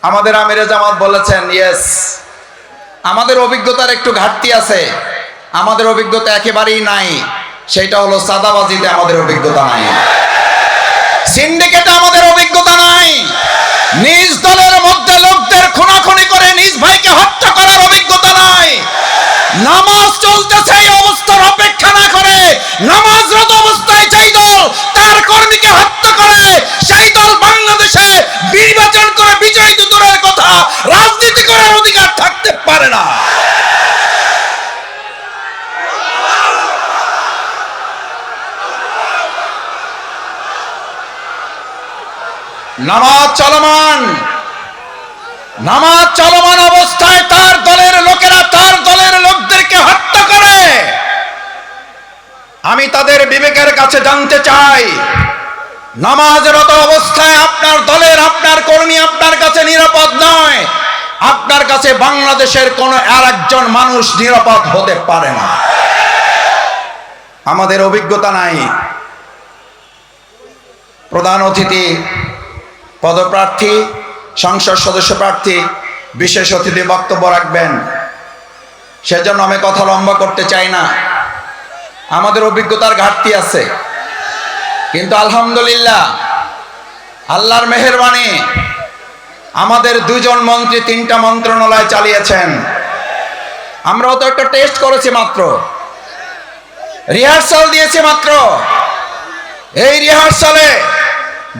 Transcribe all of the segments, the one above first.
আমাদের আমিরে জামাত বলেছেন, ইয়েস, আমাদের অভিজ্ঞতার একটু ঘাটতি আছে। আমাদের অভিজ্ঞতা একেবারেই নাই। সেটা হলো চাঁদাবাজিতে আমাদের অভিজ্ঞতা নাই, সিন্ডিকেটে আমাদের অভিজ্ঞতা নাই, নিজ দলের মধ্যে লোকদের খুনাখুনি করে নিজ ভাইকে হত্যা করার অভিজ্ঞতা নাই। নামাজ চলতেছে এই অবস্থার অপেক্ষা না করে নামাজরত অবস্থায় যেই দল তার কর্মীকে হত্যা করে সেই দল বাংলাদেশে নির্বাচন করে বিজয়ী দূরের কথা রাজনীতি করার অধিকার থাকতে পারে না। নামাজ চলমান অবস্থায় তার দলের লোকেরা তার দলের লোকদেরকে হত্যা করে। আমি তাদের বিবেকের কাছে জানতে চাই, নামাজরত অবস্থায় আপনার দলের আপনার কর্মী আপনার কাছে নিরাপদ নয়, আপনার কাছে বাংলাদেশের কোন আরেকজন মানুষ নিরাপদ হতে পারে না। আমাদের অভিজ্ঞতা নাই। প্রধান অতিথি, পদপ্রার্থী, সংসদ সদস্য প্রার্থী, বিশেষ অতিথি বক্তব্য রাখবেন, সেজন্য আমি কথা লম্বা করতে চাই না। আমাদের অভিজ্ঞতার ঘাটতি আছে, কিন্তু আলহামদুলিল্লাহ আল্লাহর মেহেরবানি আমাদের দুজন মন্ত্রী 3টা মন্ত্রণালয় চালিয়েছেন। আমরাও তো একটা টেস্ট করেছি, মাত্র রিহার্সাল দিয়েছি মাত্র। এই রিহার্সালে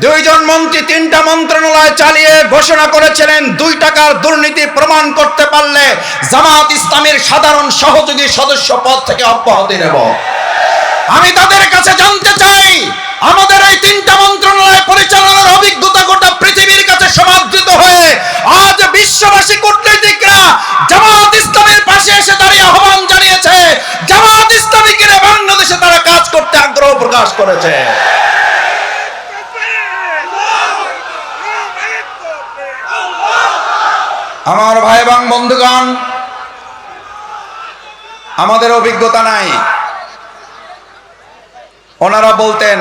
2 জন মন্ত্রী 3টা মন্ত্রণালয় চালিয়ে ঘোষণা করেছিলেন 2 টাকার দুর্নীতি প্রমাণ করতে পারলে জামাত ইসলামীর সাধারণ সহযোগী সদস্য পদ থেকে অব্যাহতি নেব। আমি তাদের কাছে জানতে চাই, আমাদের এই 3টা মন্ত্রণালয় পরিচালনার অভিজ্ঞতা গোটা পৃথিবীর কাছে সমাদৃত হয়ে আজ বিশ্ববাসী কূটনীতিকরা জামাত ইসলামের পাশে এসে দাঁড়িয়ে আহ্বান জানিয়েছে, জামাত ইসলামীকে বাংলাদেশে তারা কাজ করতে আগ্রহ প্রকাশ করেছে। আমার ভাই এবং বন্ধুগণ, আমাদের অভিজ্ঞতা নাই। ওনারা বলতেন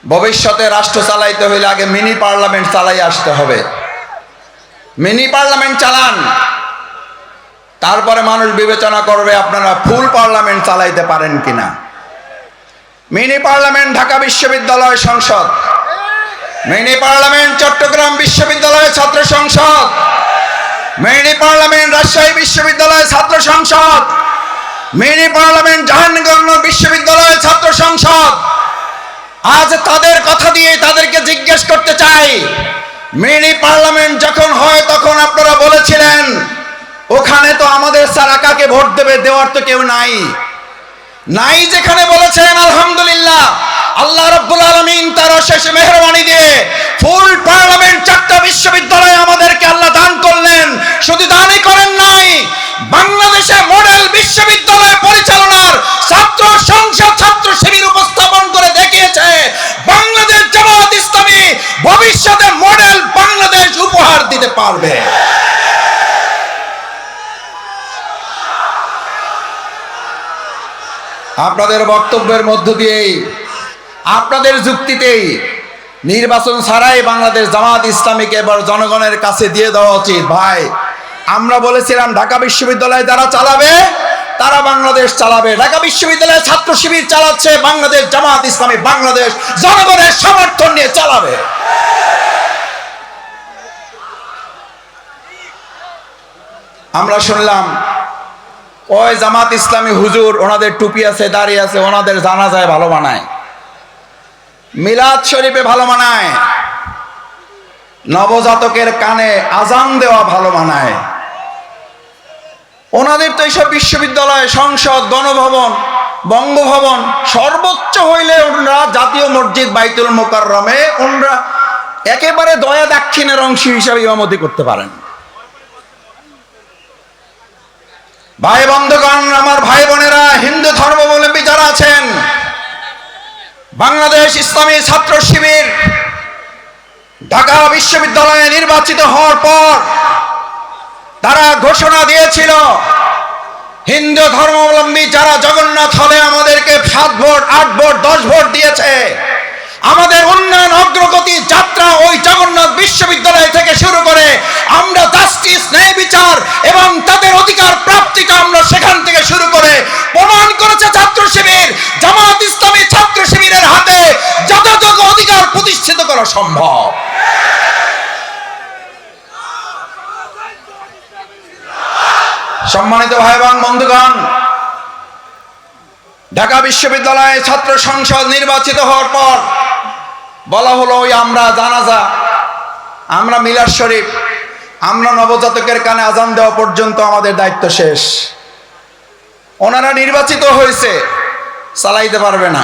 ভবিষ্যতে রাষ্ট্র চালাইতে হইলে আগে মিনি পার্লামেন্ট চালাই আসতে হবে। মিনি পার্লামেন্ট চালান, তারপরে মানুষ বিবেচনা করবে আপনারা ফুল পার্লামেন্ট চালাইতে পারেন কিনা। মিনি পার্লামেন্ট ঢাকা বিশ্ববিদ্যালয় সংসদ, মিনি পার্লামেন্ট চট্টগ্রাম বিশ্ববিদ্যালয় ছাত্র সংসদ, মিনি পার্লামেন্ট রাজশাহী বিশ্ববিদ্যালয় ছাত্র সংসদ, মিনি পার্লামেন্ট জাহাঙ্গীরনগর বিশ্ববিদ্যালয় ছাত্র সংসদ। আজ তাদের কথা দিয়ে তাদেরকে জিজ্ঞেস করতে চাই, মিনি পার্লামেন্ট যখন হয় তখন আপনারা বলেছিলেন ওখানে তো আমাদের ছাড়া কাকে ভোট দেবে, দেওয়ার তো কেউ নাই। যেখানে বলেছেন আলহামদুলিল্লাহ আল্লাহ রাব্বুল আলামিন তার অশেষ মেহেরবানি দিয়ে ফুল পার্লামেন্ট 4টা বিশ্ববিদ্যালয় আমাদেরকে আল্লাহ দান করলেন। শুধু দানই করেন নাই, বাংলাদেশে মডেল বিশ্ববিদ্যালয় পরিচালনার ছাত্র সংসদ ছাত্র শিবির উপস্থাপন করে দেখিয়েছে বাংলাদেশ জামাত ইসলামী ভবিষ্যতে মডেল বাংলাদেশ উপহার দিতে পারবে। আপনাদের বক্তব্যের মধ্য দিয়েই, আপনাদের যুক্তিতেই নির্বাচন ছাড়াই বাংলাদেশ জামাত ইসলামীকে এবার জনগণের কাছে দিয়ে দেওয়া উচিত। ভাই, আমরা বলেছিলাম ঢাকা বিশ্ববিদ্যালয় যারা চালাবে তারা বাংলাদেশ চালাবে। ঢাকা বিশ্ববিদ্যালয়ে ছাত্র শিবির চালাচ্ছে, বাংলাদেশ জামাত ইসলামী বাংলাদেশ জনগণের সমর্থন নিয়ে চালাবে। আমরা শুনলাম ওই জামাত ইসলামী হুজুর, ওনাদের টুপি আছে, দাড়ি আছে, ওনাদের জানাজায় ভালো মানায়, মিলাদ শরীফে ভালো মানায়, নবজাতকের কানে আজান দেওয়া ভালো মানায়। ওনাদের তো এইসব বিশ্ববিদ্যালয়, সংসদ, গণভবন, বঙ্গভবন, সর্বোচ্চ হইলে ওনারা জাতীয় মসজিদ বাইতুল মোকাররমে ওনারা একেবারে দয়া দাক্ষিণের অংশ হিসাবে ইমামতি করতে পারেন। ভাই বন্ধুগণ, আমার ভাই বোনেরা, হিন্দু ধর্মাবলম্বী যারা আছেন, বাংলাদেশ ইসলামী ছাত্র শিবির ঢাকা বিশ্ববিদ্যালয়ে নির্বাচিত হওয়ার পর তারা ঘোষণা দিয়েছিল হিন্দু ধর্মাবলম্বী যারা জগন্নাথ হলে আমাদেরকে 7 ভোট, 8 ভোট, 10 ভোট দিয়েছে, আমাদের উন্নয়ন অগ্রগতি যাত্রা ওই জগন্নাথ বিশ্ববিদ্যালয় থেকে সম্ভব। সম্মানিত ভাই এবং বন্ধুগণ, ঢাকা বিশ্ববিদ্যালয়ে ছাত্র সংসদ নির্বাচিত হওয়ার পর বলা হলো ওই আমরা জানাজা, আমরা মিলাদ শরীফ, আমরা নবজাতকের কানে আজান দেওয়া পর্যন্ত আমাদের দায়িত্ব শেষ। ওনারা নির্বাচিত হয়েছে, চালাইতে পারবে না।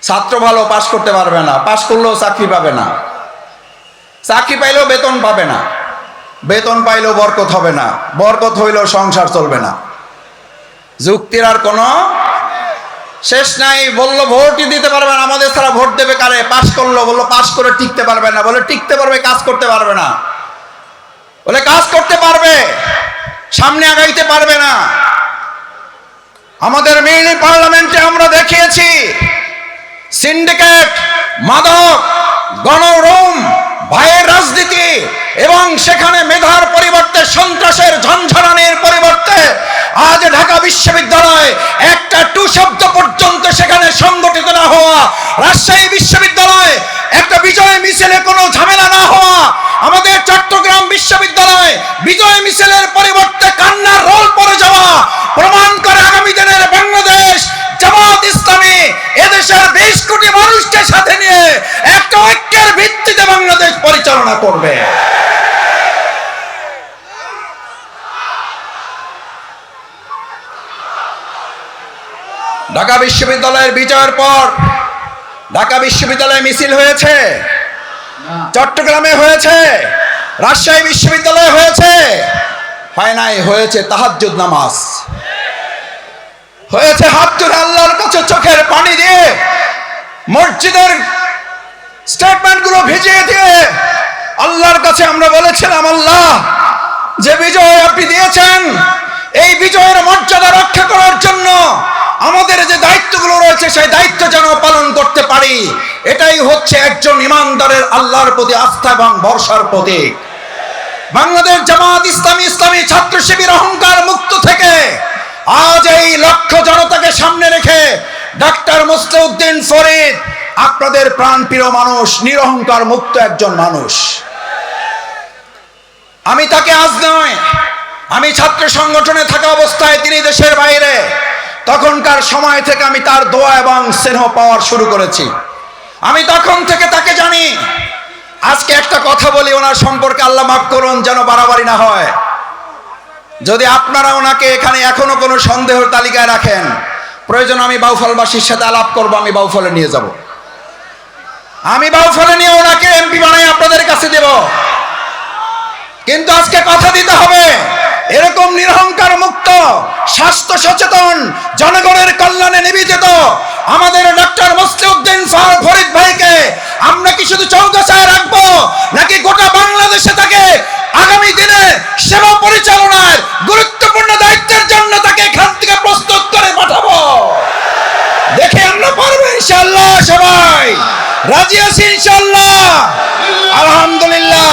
ছাত্র ভালো, পাশ করতে পারবে না, পাশ করলেও চাকরি পাবে না, চাকরি পাইলেও বেতন পাবে না, বেতন পাইলেও বরকত হবে না, বরকত হইলেও সংসার চলবে না। যুক্তির আর কোনো শেষ নাই। বললো ভোটই দিতে পারবে না, আমাদের ছাড়া ভোট দেবে কারে? পাশ করলো, বললো পাশ করে টিকতে পারবে না, বলে টিকতে পারবে, কাজ করতে পারবে না, বলে কাজ করতে পারবে, সামনে আগাইতে পারবে না। আমাদের মিনি পার্লামেন্টে আমরা দেখিয়েছি সিন্ডিকেট, মাদক, গণরুম, ভয়ের রাজনীতি এবং সেখানে মেধার পরিবর্তে সন্ত্রাসের ঝঞ্ঝানির পরিবর্তে আজ ঢাকা বিশ্ববিদ্যালয়ে একটা টু শব্দ পর্যন্ত সেখানে সংগঠিত না হওয়া, রাজশাহী বিশ্ববিদ্যালয়ে একটা বিজয় মিছিলে কোনো ঝামেলা না হওয়া, আমাদের চট্টগ্রাম বিশ্ববিদ্যালয়ে বিজয় মিছিলের পরিবর্তে কান্নার রোল পড়ে যাওয়া প্রমাণ করে আগামী দিনের বাংলাদেশ জামাত ইসলামী এদেশের 20 কোটি মানুষকে সাথে নিয়ে একটা ঐক্যের ভিত্তিতে বাংলাদেশ পরিচালনা করবে। ঢাকা বিশ্ববিদ্যালয়ের বিজয়ের পর ঢাকা বিশ্ববিদ্যালয়ে মিছিল হয়েছে, চট্টগ্রামে হয়েছে, রাজশাহী বিশ্ববিদ্যালয়ে হয়েছে, হয় নাই? হয়েছে তাহাজ্জুদ নামাজ, হয়েছে হাত তুলে আল্লাহর কাছে চোখের পানি দিয়ে, মসজিদের স্টেটমেন্টগুলো ভিজিয়ে দিয়ে আল্লাহর কাছে আমরা বলেছিলাম, আল্লাহ যে বিজয় আপনি দিয়েছেন এই বিজয়ের মর্যাদা রক্ষা করার জন্য আমাদের যে দায়িত্বগুলো রয়েছে সেই দায়িত্ব যেন পালন করতে পারি। এটাই হচ্ছে একজন ইমানদারের আল্লাহর প্রতি আস্থা এবং ভরসার প্রতীক। বাংলাদেশ জামাত ইসলামী, ইসলামী ছাত্র শিবির অহংকার মুক্ত থেকে আজ এই লক্ষ জনতাকে সামনে রেখে ডাক্তার মুসলিউদ্দিন ফরিদ আপনাদের প্রাণপ্রিয় মানুষ, নিরহংকার মুক্ত একজন মানুষ। আমি তাকে আজ নয়, আমি ছাত্র সংগঠনে থাকা অবস্থায় তিনি দেশের বাইরে, তখনকার সময় থেকে আমি তার দোয়া এবং স্নেহ পাওয়ার শুরু করেছি। আমি তখন থেকে তাকে জানি। আজকে একটা কথা বলি ওনার সম্পর্কে, আল্লাহ মাফ করুন যেন বাড়াবাড়ি না হয়। যদি আপনারা ওনাকে এখানে এখনো কোনো সন্দেহের তালিকায় রাখেন, প্রয়োজন আমি বাউফলবাসীর সাথে আলাপ করব, আমি বাউফলে নিয়ে যাব, আমি বাউফলে নিয়ে ওনাকে এমপি বানাই আপনাদের কাছে দেব। কিন্তু আজকে কথা দিতে হবে, এরকম নিরহংকার মুক্ত, স্বাস্থ্য সচেতন, জনগণের কল্যাণে নিবেদিত আমাদের ডক্টর মুসলিউদ্দিন ফরিদ ভাইকে আমরা কি শুধু চৌগাছায় রাখবো, নাকি গোটা বাংলাদেশে তাকে আগামী দিনে সেবা পরিচালনার গুরুত্বপূর্ণ দায়িত্বের জন্য তাকে এখান থেকে প্রস্তুত করে পাঠাবো? দেখে আমরা পারবো ইনশাআল্লাহ। সবাই রাজি আছি ইনশাআল্লাহ? আলহামদুলিল্লাহ।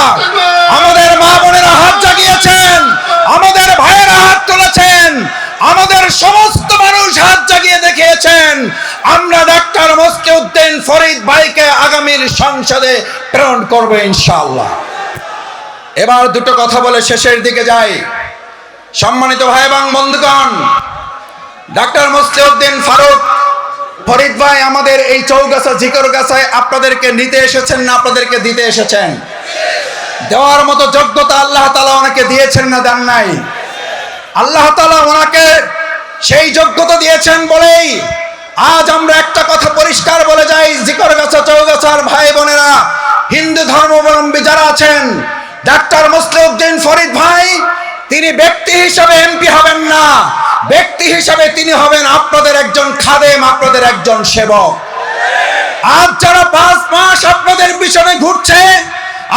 আমাদের মা বোনেরা হাত জাগিয়েছেন, আমাদের ভাইয়েরা হাত তুলেছেন, আমাদের সমস্ত মানুষ হাত জাগিয়ে দেখিয়েছেন। আমরা ডাক্তার মুসলিউদ্দিন ফরিদ ভাইকে আগামীর সংসদে প্রেরণ করবো ইনশাআল্লাহ। এবার দুটো কথা বলে শেষের দিকে যাই। সম্মানিত ভাই এবং বন্ধুগণ, ডাক্তার মুসলিউদ্দিন ফরিদ ভাই আমাদের এই চৌগাছা জিকরগাছায় আপনাদেরকে নিতে এসেছেন না আপনাদেরকে দিতে এসেছেন? দেওয়ার মতো যোগ্যতা আল্লাহ তাআলা ওনাকে দিয়েছেন না দেন নাই? আল্লাহ তাআলা ওনাকে সেই যোগ্যতা দিয়েছেন বলেই আজ আমরা একটা কথা পরিষ্কার বলে যাই, জিকরগাছা চৌগাছার ভাই বোনেরা, হিন্দু ধর্মাবলম্বী যারা আছেন, ডাক্তার মুসলিউদ্দিন ফরিদ ভাই তিনি ব্যক্তি হিসাবে এমপি হবেন না, ব্যক্তি হিসাবে তিনি হবেন আপনাদের একজন খাদেম, আপনাদের একজন সেবক। আজ যারা 5 মাস আপনাদের পিছনে ঘুরছে,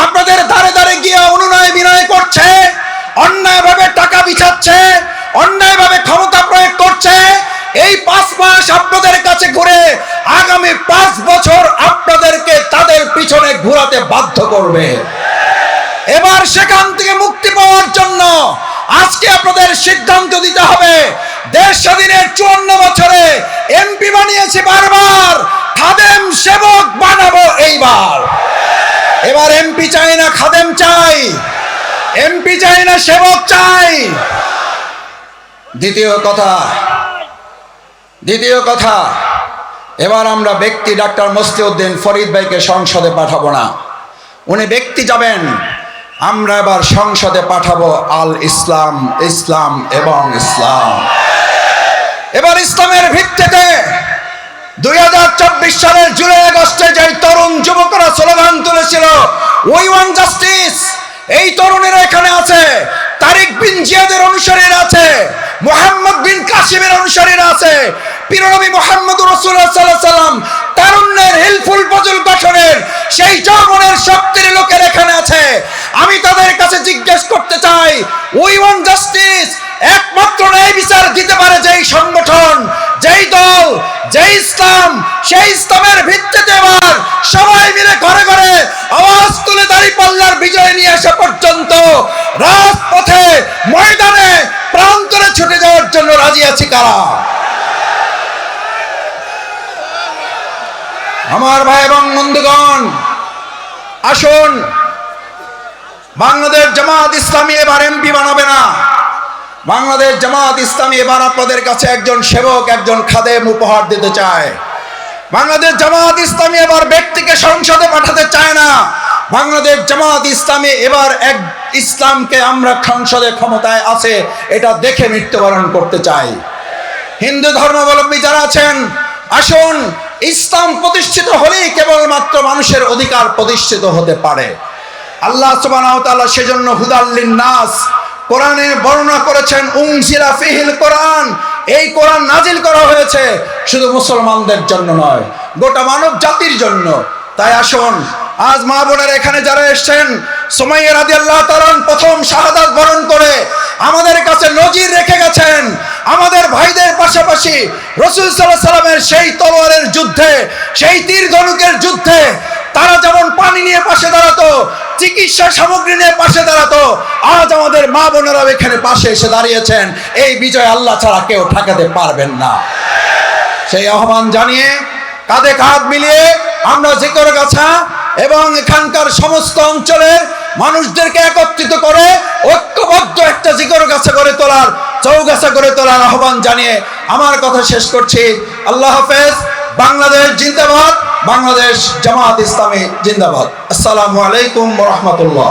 আপনাদের দাঁড়ে দাঁড়ে গিয়ে অনুনয় বিনয় করছে, অন্যায়ভাবে টাকা বিছাচ্ছে, অন্যায়ভাবে ক্ষমতা প্রয়োগ করছে, এই 5 মাস আপনাদের কাছে ঘুরে আগামী 5 বছর আপনাদেরকে তাদের পিছনে ঘোরাতে বাধ্য করবে। এবার সেখান থেকে মুক্তি পাওয়ার জন্য আজকে আপনাদের সিদ্ধান্ত দিতে হবে, দেশ স্বাধীনের 54 বছরে এমপি বানিয়েছি বারবার, খাদেম সেবক বানাবো এইবার। এবার এমপি চাই না, খাদেম চাই। এমপি চাই না, সেবক চাই। দ্বিতীয় কথা, এবার আমরা ব্যক্তি ডাক্তার মসলিউদ্দিন ফরিদ ভাইকে সংসদে পাঠাবো না, উনি ব্যক্তি যাবেন। আমরা এবার সংসদে পাঠাবো আল ইসলাম, ইসলাম এবং ইসলাম। এবার ইসলামের ভিত্তিতে 2024 সালের জুলাই আগস্টে যে তরুণ যুবকরা স্লোগান তুলেছিল উই ওয়ান্ট জাস্টিস, এই তরুণেরা এখানে আছে, তারিক বিন জিয়াদের অনুসারীরা আছে, মুহাম্মদ বিন কাসিমের অনুসারীরা আছে, প্রিয়নবী মুহাম্মদুর রাসূলুল্লাহ সাল্লাল্লাহু আলাইহি ওয়াসাল্লাম তারুণ্যের হিলফুল ফজল গঠনের সেই যৌবনের শক্তির লোকের এখানে আছে। আমি তাদের কাছে জিজ্ঞেস করতে চাই, উই ওয়ান্ট জাস্টিস একমাত্র ন্যায় বিচার দিতে পারে যেই সংগঠন, যেই দল, যেই ইসলাম, সেই ইসলামের ভিত্তিতে এবার সবাই মিলে ঘরে ঘরে আওয়াজ তুলে দাঁড়িপাল্লার বিজয় নিয়ে আসা পর্যন্ত রাজপথে, ময়দানে, প্রান্তরে ছুটে যাওয়ার জন্য রাজি আছি কারা? আমার ভাই এবং বন্ধুগণ, আসুন, বাংলাদেশ জামাত ইসলামী এবার এমপি বানাবে না। বাংলাদেশ জামাত ইসলামী এবার আপনাদের কাছে একজন সেবক, একজন খাদেম উপহার দিতে চায়। বাংলাদেশ জামাত ইসলামী এবার ব্যক্তিকে সংসদে পাঠাতে চায় না। বাংলাদেশ জামাত ইসলামী এবার এক ইসলামকে আমরা সংসদে ক্ষমতায় আছে এটা দেখে মৃত্যুবরণ করতে চাই। হিন্দু ধর্মাবলম্বী যারা আছেন, আসুন, ইসলাম প্রতিষ্ঠিত হলেই কেবলমাত্র মানুষের অধিকার প্রতিষ্ঠিত হতে পারে। আল্লাহ সুবহানাহু ওয়া তাআলা সেজন্য হুদাল লিন-নাস কোরআনে বর্ণনা করেছেন, উনজিলা ফিহিল কোরআন, এই কোরআন নাজিল করা হয়েছে শুধু মুসলমানদের জন্য নয়, গোটা মানব জাতির জন্য। তাই আসুন, আজ মা বোনের এখানে যারা এসেছেন, সুমাইয়া রাদিয়াল্লাহু তাআলা প্রথম শাহাদাত বরণ করে আমাদের কাছে নজির রেখে গেছেন। আমাদের ভাইদের পাশাপাশি রাসূল সাল্লাল্লাহু আলাইহি সাল্লামের সেই তলোয়ারের যুদ্ধে, সেই তীর ধনুকের যুদ্ধে তারা যেমন পানি নিয়ে পাশে দাঁড়াতো, চিকিৎসা সামগ্রী নিয়ে পাশে দাঁড়াতো, আজ আমাদের মা বোনেরাও এখানে পাশে এসে দাঁড়িয়েছেন। এই বিজয় আল্লাহ ছাড়া কেউ ঠেকাতে পারবেন না। সেই আহ্বান জানিয়ে কাঁধে কাঁধ মিলিয়ে আমরা জিকরগাছা এবং এখানকার সমস্ত অঞ্চলের মানুষদেরকে একত্রিত করে ঐক্যবদ্ধ একটা জিকরগাছা করে তোলার, চৌগাছা করে তোলার আহ্বান জানিয়ে আমার কথা শেষ করছি। আল্লাহ হাফেজ। বাংলাদেশ জিন্দাবাদ, বাংলাদেশ জামাত ইসলামী জিন্দাবাদ। আসসালামু আলাইকুম ওয়া রাহমাতুল্লাহ।